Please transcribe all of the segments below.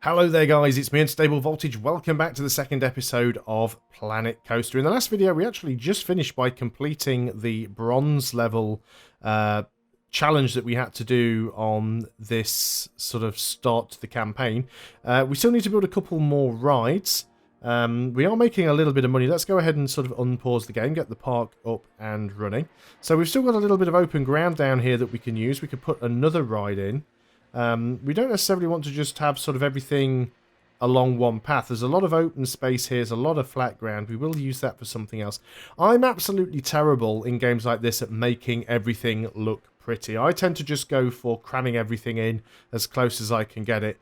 Hello there guys, it's me Unstable Voltage. Welcome back to the second episode of Planet Coaster. In the last video we actually just finished by completing the bronze level challenge that we had to do on this sort of start to the campaign. We still need to build a couple more rides. We are making a little bit of money. Let's go ahead and sort of unpause the game, get the park up and running. So we've still got a little bit of open ground down here that we can use. We could put another ride in. We don't necessarily want to just have sort of everything along one path. There's a lot of open space here. There's a lot of flat ground. We will use that for something else. I'm absolutely terrible in games like this at making everything look pretty. I tend to just go for cramming everything in as close as I can get it.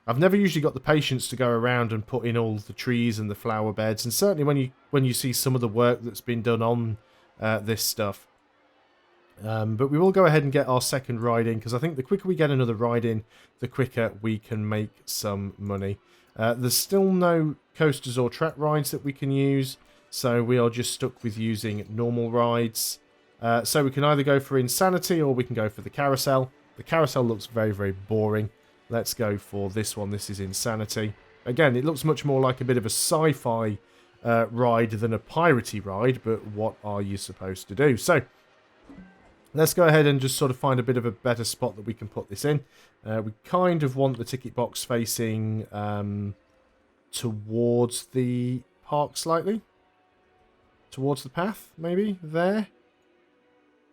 I've never usually got the patience to go around and put in all the trees and the flower beds. And certainly when you see some of the work that's been done on this stuff. But we will go ahead and get our second ride in, because I think the quicker we get another ride in, the quicker we can make some money. There's still no coasters or track rides that we can use, so we are just stuck with using normal rides. So we can either go for Insanity or we can go for the Carousel. The Carousel looks very, very boring. Let's go for this one. This is Insanity. Again, it looks much more like a bit of a sci-fi ride than a piratey ride, but what are you supposed to do? So let's go ahead and just sort of find a bit of a better spot that we can put this in. We kind of want the ticket box facing towards the park slightly. Towards the path, maybe, there.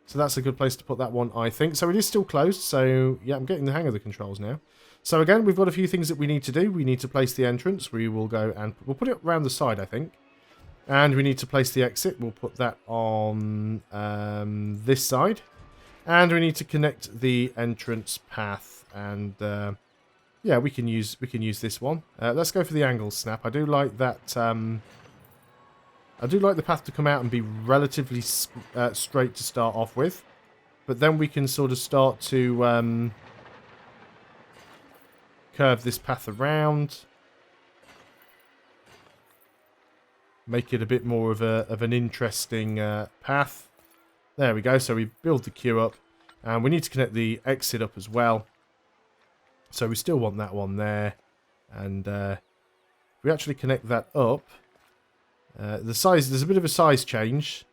So that's a good place to put that one, I think. So it is still closed, so yeah, I'm getting the hang of the controls now. So again, we've got a few things that we need to do. We need to place the entrance. We will go and we'll put it around the side, I think. And we need to place the exit. We'll put that on this side. And we need to connect the entrance path. And yeah, we can use this one. Let's go for the angle snap. I do like that. I do like the path to come out and be relatively straight to start off with. But then we can sort of start to curve this path around. Make it a bit more of an interesting path. There we go. So we build the queue up. And we need to connect the exit up as well. So we still want that one there. And if we actually connect that up. The size, there's a bit of a size change.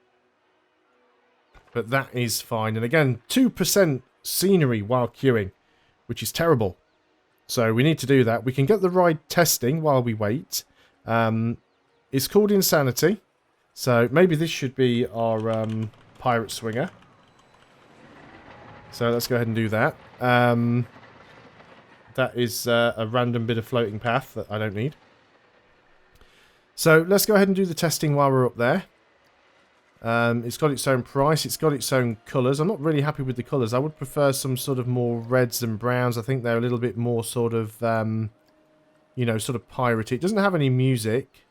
But that is fine. And again, 2% scenery while queuing. Which is terrible. So we need to do that. We can get the ride testing while we wait. It's called Insanity. So maybe this should be our pirate swinger. So let's go ahead and do that. That is a random bit of floating path that I don't need. So let's go ahead and do the testing while we're up there. It's got its own price. It's got its own colours. I'm not really happy with the colours. I would prefer some sort of more reds and browns. I think they're a little bit more sort of, you know, sort of piratey. It doesn't have any music.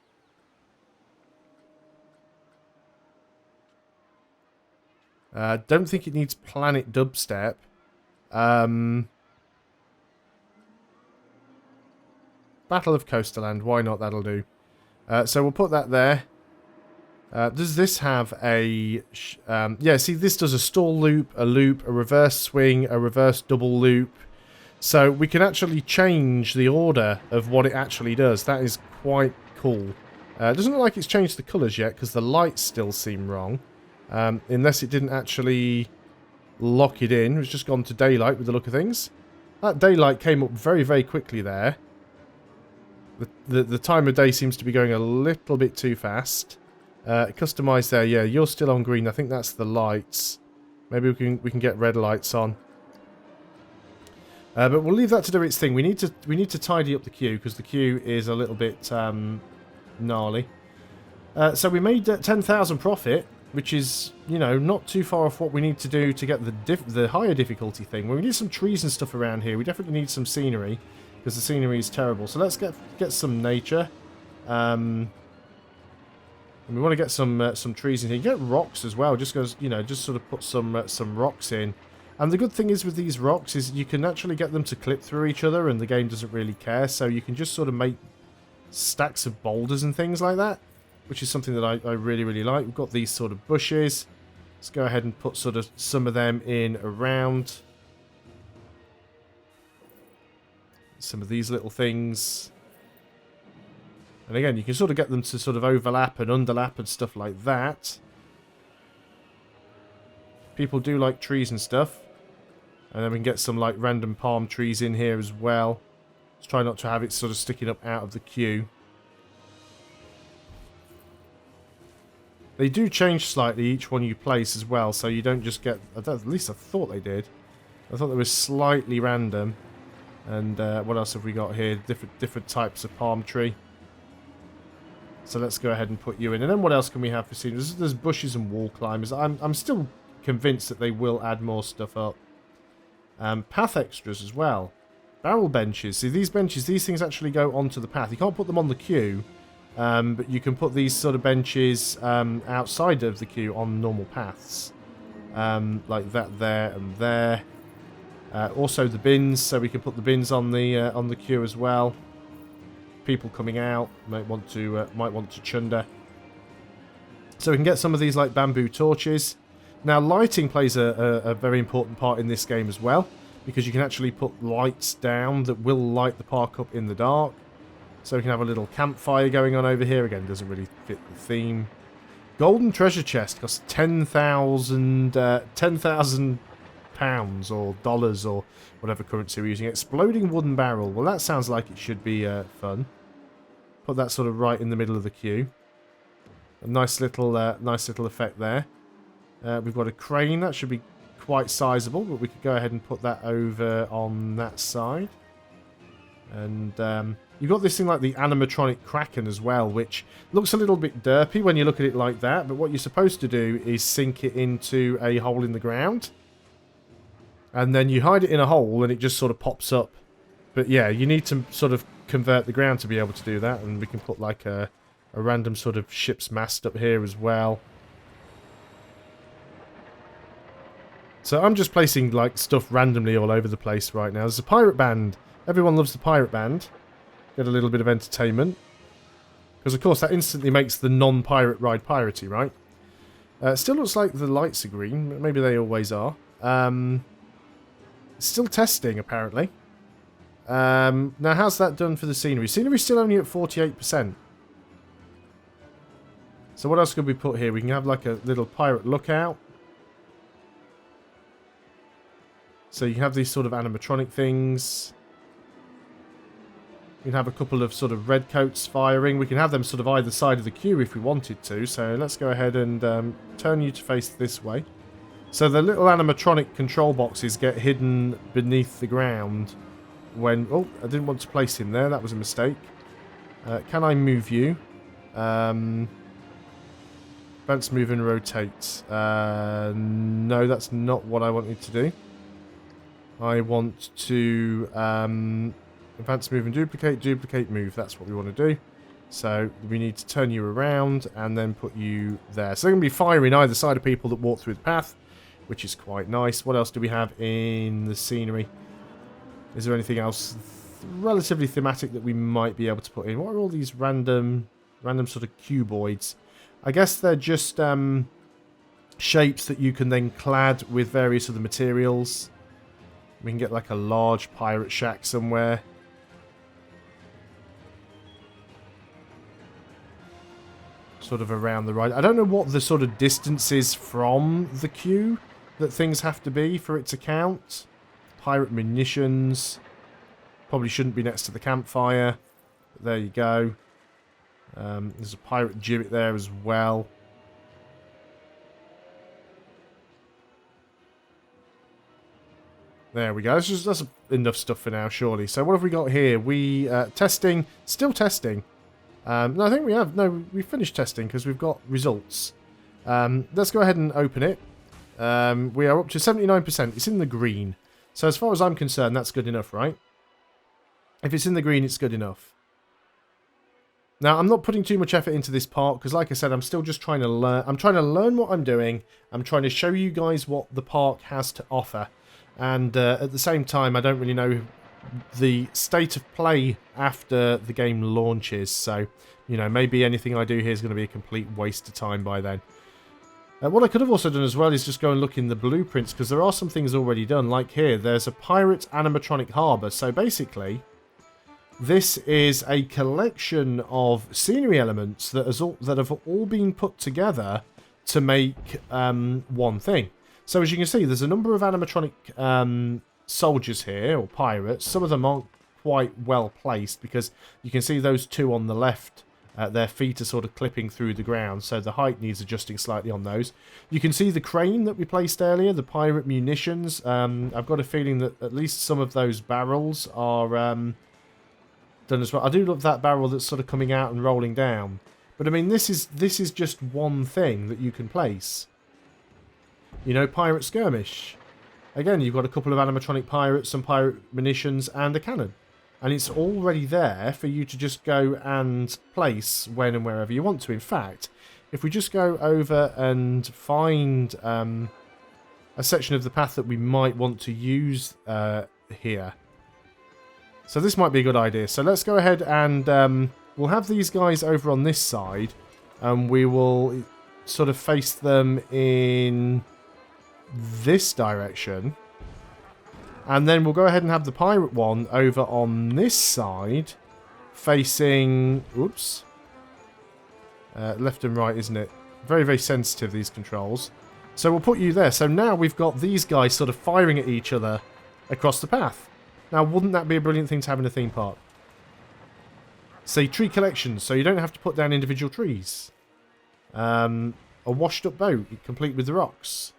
Don't think it needs planet dubstep. Battle of Coasterland. Why not? That'll do. So we'll put that there. Does this have a... yeah, see, this does a stall loop, a reverse swing, a reverse double loop. So we can actually change the order of what it actually does. That is quite cool. It doesn't look like it's changed the colours yet, because the lights still seem wrong. Unless it didn't actually lock it in. It's just gone to daylight with the look of things. That daylight came up very, very quickly there. The time of day seems to be going a little bit too fast. Customize there. Yeah, you're still on green. I think that's the lights. Maybe we can get red lights on. But we'll leave that to do its thing. We need to tidy up the queue, because the queue is a little bit gnarly. So we made 10,000 profit, which is, you know, not too far off what we need to do to get the higher difficulty thing. Well, we need some trees and stuff around here. We definitely need some scenery, because the scenery is terrible. So let's get some nature. And we want to get some trees in here. You get rocks as well, just because, you know, just sort of put some rocks in. And the good thing is with these rocks is you can actually get them to clip through each other, and the game doesn't really care. So you can just sort of make stacks of boulders and things like that, which is something that I really, really like. We've got these sort of bushes. Let's go ahead and put sort of some of them in around. some of these little things. And again, you can sort of get them to sort of overlap and underlap and stuff like that. People do like trees and stuff. And then we can get some like random palm trees in here as well. Let's try not to have it sort of sticking up out of the queue. They do change slightly each one you place as well, so you don't just get... At least I thought they did. I thought they were slightly random. And what else have we got here? Different types of palm tree. So let's go ahead and put you in. And then what else can we have for scenery? There's bushes and wall climbers. I'm still convinced that they will add more stuff up. Path extras as well. Barrel benches. See, these benches, these things actually go onto the path. You can't put them on the queue. But you can put these sort of benches outside of the queue on normal paths. Like that there and there. Also the bins, so we can put the bins on the queue as well. People coming out might want to chunder. So we can get some of these like bamboo torches. Now lighting plays a very important part in this game as well, because you can actually put lights down that will light the park up in the dark. So we can have a little campfire going on over here. Again, doesn't really fit the theme. Golden treasure chest costs 10,000 pounds or dollars or whatever currency we're using. Exploding wooden barrel. Well, that sounds like it should be fun. Put that sort of right in the middle of the queue. A nice little effect there. We've got a crane. That should be quite sizable, but we could go ahead and put that over on that side. And you've got this thing like the animatronic Kraken as well, which looks a little bit derpy when you look at it like that, but what you're supposed to do is sink it into a hole in the ground. And then you hide it in a hole and it just sort of pops up. But yeah, you need to sort of convert the ground to be able to do that, and we can put like a random sort of ship's mast up here as well. So I'm just placing like stuff randomly all over the place right now. There's a pirate band. Everyone loves the pirate band. Get a little bit of entertainment. Because, of course, that instantly makes the non-pirate ride piratey, right? Still looks like the lights are green. Maybe they always are. Still testing, apparently. Now, how's that done for the scenery? Scenery's still only at 48%. So what else could we put here? We can have, like, a little pirate lookout. So you can have these sort of animatronic things. We can have a couple of sort of red coats firing. We can have them sort of either side of the queue if we wanted to. So let's go ahead and turn you to face this way. So the little animatronic control boxes get hidden beneath the ground when... Oh, I didn't want to place him there. That was a mistake. Can I move you? Advance, move, and rotate. No, that's not what I wanted to do. I want to... advance, move, and duplicate, move. That's what we want to do. So we need to turn you around and then put you there. So they're going to be firing either side of people that walk through the path, which is quite nice. What else do we have in the scenery? Is there anything else relatively thematic that we might be able to put in? What are all these random sort of cuboids? I guess they're just shapes that you can then clad with various other materials. We can get like a large pirate shack somewhere. Sort of around the ride. I don't know what the sort of distance is from the queue that things have to be for it to count. Pirate munitions. Probably shouldn't be next to the campfire. But there you go. There's a pirate gibbet there as well. There we go. That's enough stuff for now, surely. So what have we got here? We testing. Still testing. No, I think we have. No, we finished testing because we've got results. Let's go ahead and open it. We are up to 79%. It's in the green. So as far as I'm concerned, that's good enough, right? If it's in the green, it's good enough. Now, I'm not putting too much effort into this part because, like I said, I'm still just trying to learn. I'm trying to learn what I'm doing. I'm trying to show you guys what the park has to offer. And at the same time, I don't really know the state of play after the game launches. So, you know, maybe anything I do here is going to be a complete waste of time by then. What I could have also done as well is just go and look in the blueprints, because there are some things already done. Like here, there's a pirate animatronic harbour. So basically, This is a collection of scenery elements that have all been put together to make one thing. So as you can see, there's a number of animatronic soldiers here, or pirates. Some of them aren't quite well placed because you can see those two on the left. Their feet are sort of clipping through the ground, so the height needs adjusting slightly on those. You can see the crane that we placed earlier, the pirate munitions. I've got a feeling that at least some of those barrels are done as well. I do love that barrel that's sort of coming out and rolling down. But I mean, this is just one thing that you can place. You know, pirate skirmish. Again, you've got a couple of animatronic pirates, some pirate munitions, and a cannon. And it's already there for you to just go and place when and wherever you want to. In fact, if we just go over and find a section of the path that we might want to use here. So this might be a good idea. So let's go ahead and we'll have these guys over on this side. And we will sort of face them in this direction. And then we'll go ahead and have the pirate one over on this side, facing... Oops. Left and right, isn't it? Very, very sensitive, these controls. So we'll put you there. So now we've got these guys sort of firing at each other across the path. Now, wouldn't that be a brilliant thing to have in a theme park? Say, tree collections, so you don't have to put down individual trees. A washed-up boat, complete with the rocks.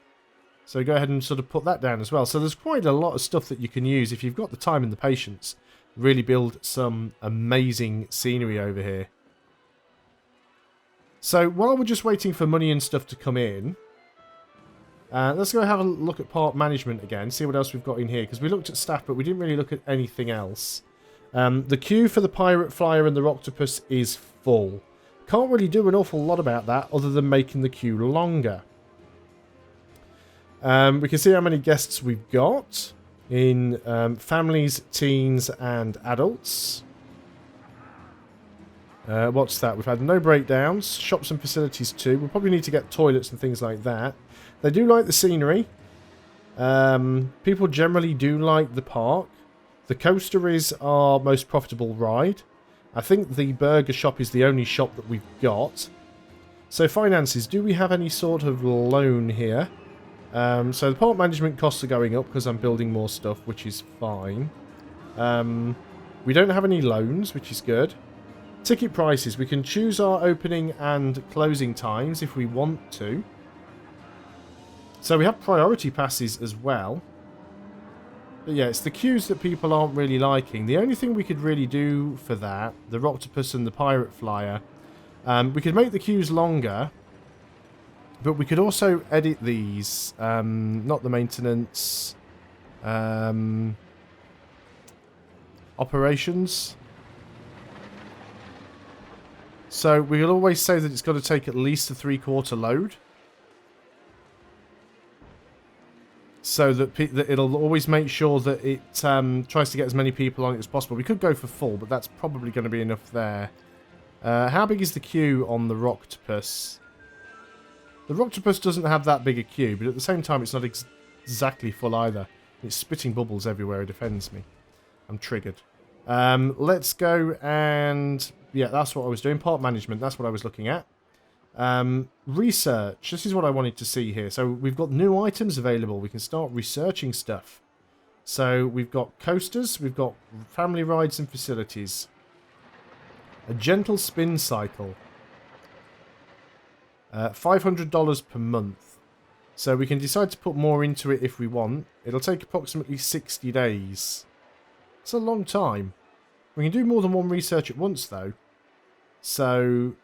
So go ahead and sort of put that down as well. So there's quite a lot of stuff that you can use if you've got the time and the patience. Really build some amazing scenery over here. So while we're just waiting for money and stuff to come in, let's go have a look at park management again. See what else we've got in here. Because we looked at staff, but we didn't really look at anything else. The queue for the pirate flyer and the octopus is full. Can't really do an awful lot about that other than making the queue longer. We can see how many guests we've got in families, teens, and adults. What's that? We've had no breakdowns. Shops and facilities too. We'll probably need to get toilets and things like that. They do like the scenery. People generally do like the park. The coaster is our most profitable ride. I think the burger shop is the only shop that we've got. So finances. Do we have any sort of loan here? So the park management costs are going up because I'm building more stuff, which is fine. We don't have any loans, which is good. Ticket prices. We can choose our opening and closing times if we want to. So we have priority passes as well. But yeah, it's the queues that people aren't really liking. The only thing we could really do for that, the octopus and the pirate flyer, we could make the queues longer. But we could also edit these, not the maintenance, operations. So we'll always say that it's got to take at least a 3/4 load. So that it'll always make sure that it tries to get as many people on it as possible. We could go for full, but that's probably going to be enough there. How big is the queue on the Rocktopus? The Rocktopus doesn't have that big a queue, but at the same time it's not exactly full either. It's spitting bubbles everywhere, it offends me. I'm triggered. Let's go and... yeah, that's what I was doing. Park management, that's what I was looking at. Research, this is what I wanted to see here. So we've got new items available. We can start researching stuff. So we've got coasters, we've got family rides and facilities. A gentle spin cycle. $500 per month. So we can decide to put more into it if we want. It'll take approximately 60 days. It's a long time. We can do more than one research at once though. So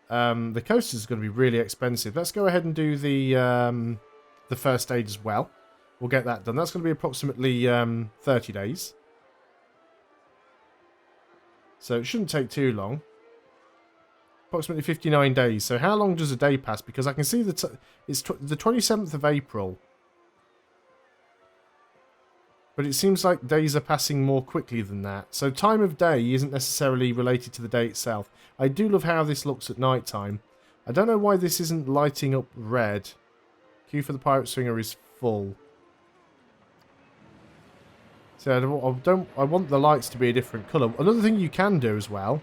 the coaster is going to be really expensive. Let's go ahead and do the first aid as well. We'll get that done. That's going to be approximately 30 days. So it shouldn't take too long. Approximately 59 days. So how long does a day pass? Because I can see that it's the 27th of April. But it seems like days are passing more quickly than that. So time of day isn't necessarily related to the day itself. I do love how this looks at night time. I don't know why this isn't lighting up red. Queue for the pirate swinger is full. So I want the lights to be a different colour. Another thing you can do as well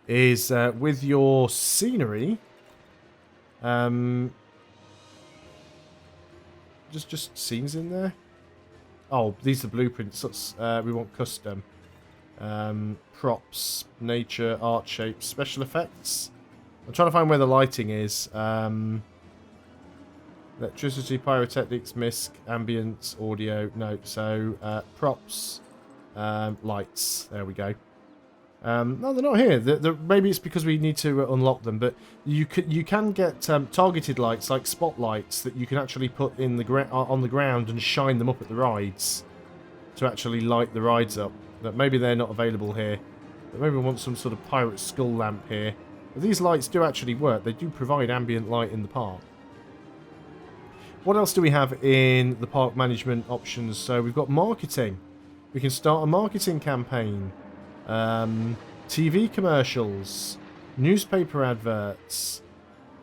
is with your scenery, just scenes in there. Oh, these are blueprints. We want custom. Props, nature, art shapes, special effects. I'm trying to find where the lighting is. Electricity, pyrotechnics, mist, ambience, audio. No, so props, lights. There we go. No, they're not here. Maybe it's because we need to unlock them. But you can get targeted lights like spotlights that you can actually put in on the ground and shine them up at the rides to actually light the rides up. But maybe they're not available here. But maybe we want some sort of pirate skull lamp here. But these lights do actually work. They do provide ambient light in the park. What else do we have in the park management options? So we've got marketing. We can start a marketing campaign. TV commercials. Newspaper adverts.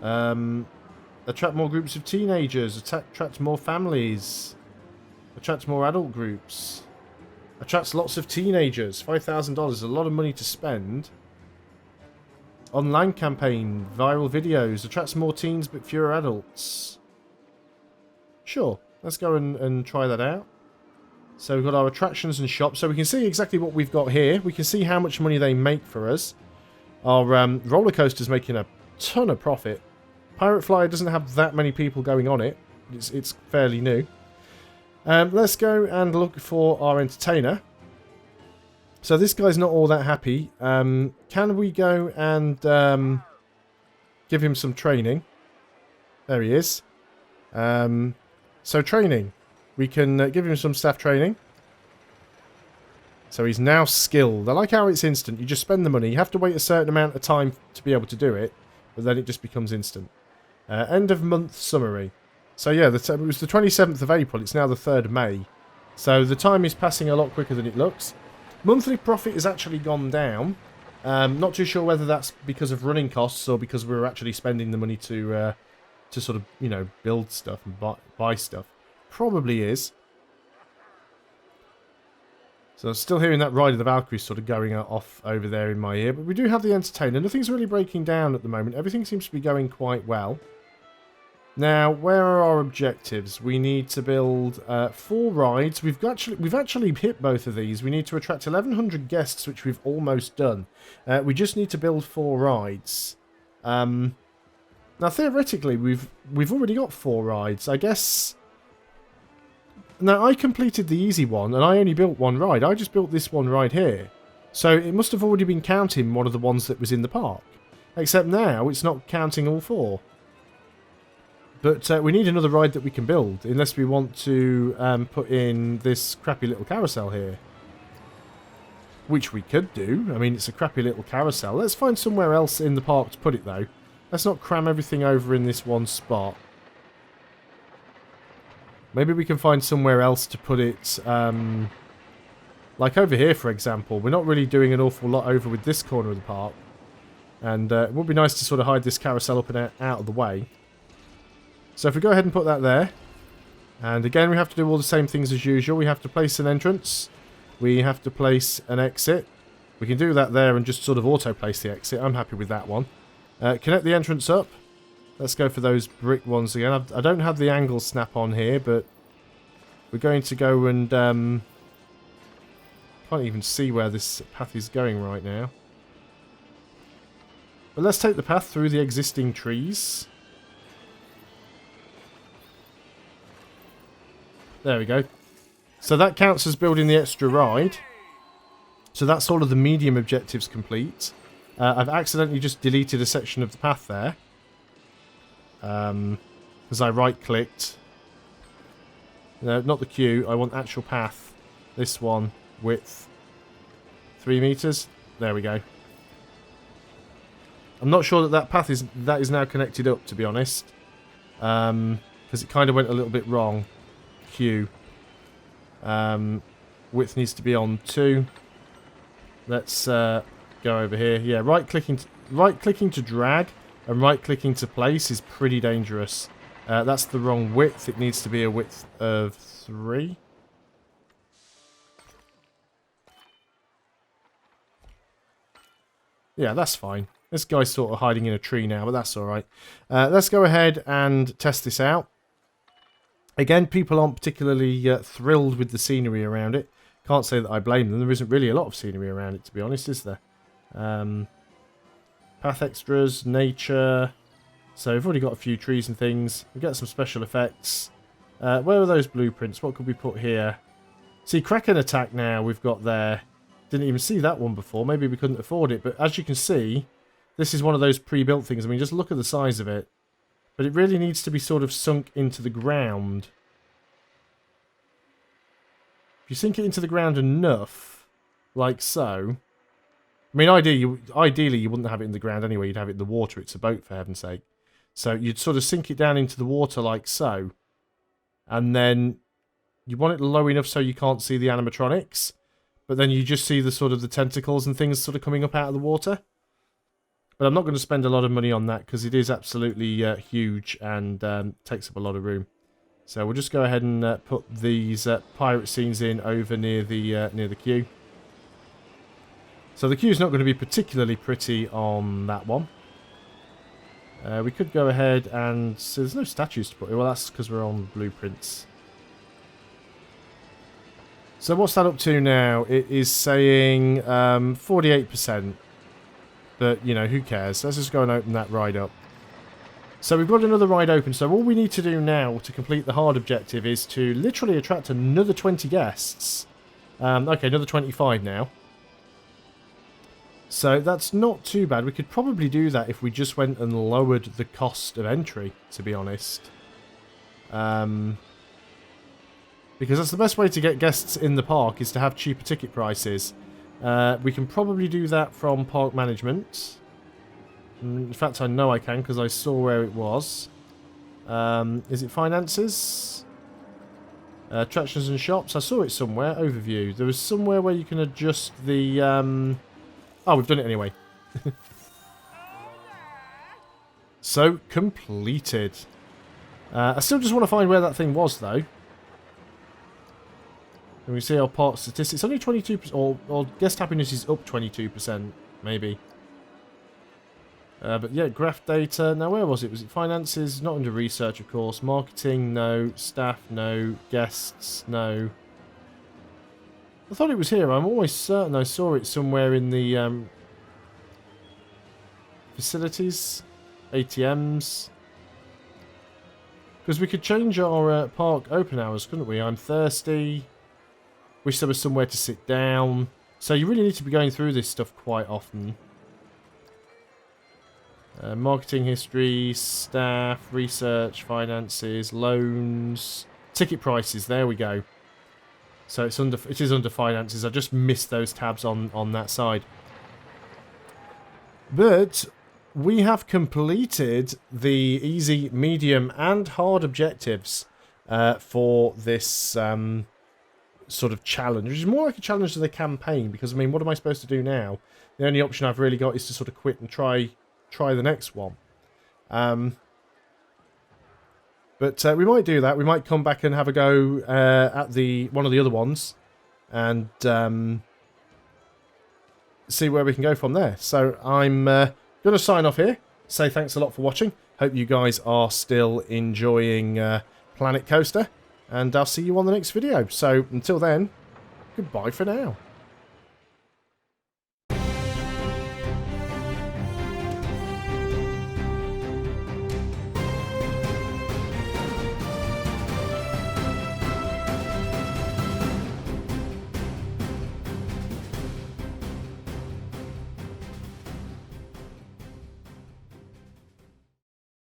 Attract more groups of teenagers. Attract more families. Attract more adult groups. Attracts lots of teenagers. $5,000. A lot of money to spend. Online campaign. Viral videos. Attracts more teens but fewer adults. Sure, let's go and try that out. So we've got our attractions and shops. So we can see exactly what we've got here. We can see how much money they make for us. Our roller coaster's making a ton of profit. Pirate Flyer doesn't have that many people going on it. It's fairly new. Let's go and look for our entertainer. So this guy's not all that happy. Can we go and give him some training? There he is. So training. We can give him some staff training. So he's now skilled. I like how it's instant. You just spend the money. You have to wait a certain amount of time to be able to do it. But then it just becomes instant. End of month summary. So yeah, it was the 27th of April. It's now the 3rd of May. So the time is passing a lot quicker than it looks. Monthly profit has actually gone down. Not too sure whether that's because of running costs or because we're actually spending the money to sort of, you know, build stuff and buy stuff. Probably is. So I'm still hearing that Ride of the Valkyries sort of going off over there in my ear. But we do have the entertainer. Nothing's really breaking down at the moment. Everything seems to be going quite well. Now, where are our objectives? We need to build 4 rides. We've actually hit both of these. We need to attract 1,100 guests, which we've almost done. We just need to build 4 rides. Now, theoretically, we've already got 4 rides. I guess. Now, I completed the easy one, and I only built 1 ride. I just built this 1 ride here. So it must have already been counting one of the ones that was in the park. Except now, it's not counting all 4. But we need another ride that we can build, unless we want to put in this crappy little carousel here. Which we could do. I mean, it's a crappy little carousel. Let's find somewhere else in the park to put it, though. Let's not cram everything over in this one spot. Maybe we can find somewhere else to put it, like over here, for example. We're not really doing an awful lot over with this corner of the park. And it would be nice to sort of hide this carousel up and out of the way. So if we go ahead and put that there. And again, we have to do all the same things as usual. We have to place an entrance. We have to place an exit. We can do that there and just sort of auto-place the exit. I'm happy with that one. Connect the entrance up. Let's go for those brick ones again. I don't have the angle snap on here, but we're going to go and... can't even see where this path is going right now. But let's take the path through the existing trees. There we go. So that counts as building the extra ride. So that's all of the medium objectives complete. I've accidentally just deleted a section of the path there. Because I right-clicked. No, not the queue. I want actual path. This one, width 3 meters. There we go. I'm not sure that path is now connected up, to be honest. Because it kind of went a little bit wrong. Queue. Width needs to be on 2. Let's go over here. Yeah, right-clicking to drag and right-clicking to place is pretty dangerous. That's the wrong width. It needs to be a width of 3. Yeah, that's fine. This guy's sort of hiding in a tree now, but that's alright. Let's go ahead and test this out. Again, people aren't particularly thrilled with the scenery around it. Can't say that I blame them. There isn't really a lot of scenery around it, to be honest, is there? Path extras, nature. So we've already got a few trees and things. We get some special effects. Where are those blueprints? What could we put here? See, Kraken attack now we've got there. Didn't even see that one before. Maybe we couldn't afford it. But as you can see, this is one of those pre-built things. I mean, just look at the size of it. But it really needs to be sort of sunk into the ground. If you sink it into the ground enough, like so... I mean, ideally you wouldn't have it in the ground anyway. You'd have it in the water. It's a boat, for heaven's sake. So you'd sort of sink it down into the water like so. And then you want it low enough so you can't see the animatronics. But then you just see the sort of the tentacles and things sort of coming up out of the water. But I'm not going to spend a lot of money on that because it is absolutely huge and takes up a lot of room. So we'll just go ahead and put these pirate scenes in over near the queue. So the queue's not going to be particularly pretty on that one. We could go ahead and... So there's no statues to put in. Well, that's because we're on blueprints. So what's that up to now? It is saying 48%. But, you know, who cares? Let's just go and open that ride up. So we've got another ride open. So all we need to do now to complete the hard objective is to literally attract another 20 guests. Okay, another 25 now. So that's not too bad. We could probably do that if we just went and lowered the cost of entry, to be honest. Because that's the best way to get guests in the park, is to have cheaper ticket prices. We can probably do that from park management. In fact, I know I can because I saw where it was. Is it finances? Attractions and shops. I saw it somewhere. Overview. There was somewhere where you can adjust the... Oh, we've done it anyway. So, completed. I still just want to find where that thing was, though. Can we see our park statistics? Only 22%, or guest happiness is up 22%, maybe. But yeah, graph data. Now, where was it? Was it finances? Not under research, of course. Marketing, no. Staff, no. Guests, no. I thought it was here. I'm almost certain I saw it somewhere in the facilities, ATMs. Because we could change our park open hours, couldn't we? I'm thirsty. Wish there was somewhere to sit down. So you really need to be going through this stuff quite often. Marketing history, staff, research, finances, loans, ticket prices. There we go. So it is under finances. I just missed those tabs on that side. But we have completed the easy, medium, and hard objectives for this sort of challenge, which is more like a challenge to the campaign. Because I mean, what am I supposed to do now? The only option I've really got is to sort of quit and try the next one. But we might do that. We might come back and have a go at one of the other ones. And see where we can go from there. So I'm going to sign off here. Say thanks a lot for watching. Hope you guys are still enjoying Planet Coaster. And I'll see you on the next video. So until then, goodbye for now.